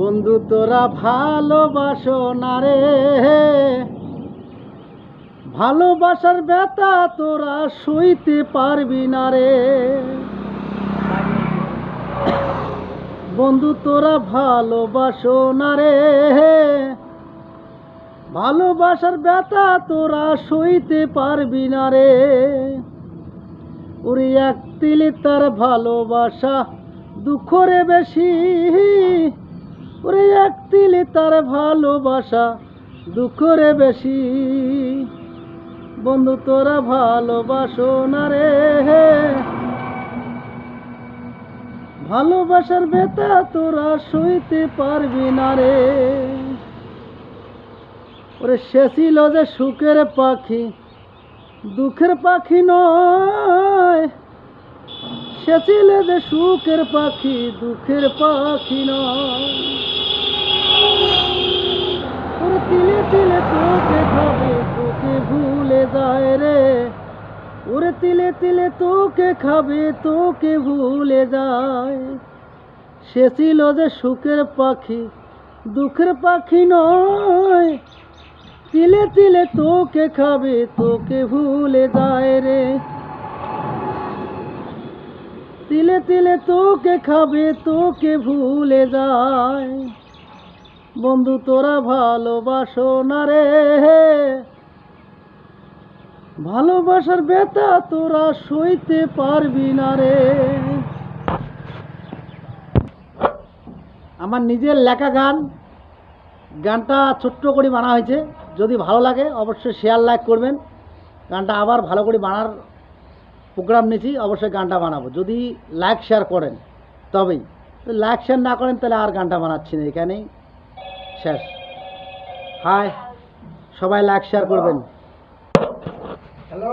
বন্ধু তোরা ভালোবাসো না রে, ভালোবাসার ব্যথা তোরা সইতে পারবি না রে। বন্ধু তোরা ভালোবাসো না রে, ভালোবাসার ব্যথা তোরা সইতে পারবি না রে। ওরে এক তিলে তার ভালোবাসা দুঃখ রে বেশি, ওরে এক তিলে তার ভালোবাসা দুঃখ রে বেশি। বন্ধু তোরা ভালোবাসো না রে, ভালোবাসার ব্যথা তোরা সইতে পারবি না রে। ওরে সে ছিল যে সুখের পাখি, দুঃখের পাখি নয়। সে ছিল যে সুখের পাখি, দুঃখের পাখি নয়। ওরে তিলে তিলে তোকে খাবে, তোকে ভুলে যায় রে। ওরে তিলে তিলে তোকে খাবে, তোকে ভুলে যায়। সে ছিল যে সুখের পাখি, দুঃখের পাখি নয়। তিলে তিলে তোকে খাবে, তোকে ভুলে যায় রে। তিলে তিলে তোকে খাবে, তোকে ভুলে যায়। বন্ধু তোরা ভালোবাসো না রে, ভালোবাসার ব্যথা তোরা সইতে পারবি না রে। আমার নিজের লেখা গান, গানটা ছোট্ট করে বানা হয়েছে। যদি ভালো লাগে অবশ্যই শেয়ার লাইক করবেন। গানটা আবার ভালো করে বানার প্রোগ্রাম নিয়েছি, অবশ্যই গানটা বানাবো যদি লাইক শেয়ার করেন তবেই। লাইক শেয়ার না করেন তাহলে আর গানটা বানাচ্ছি না, এখানেই শেষ। হাই, সবাই লাইক শেয়ার করবেন। হ্যালো।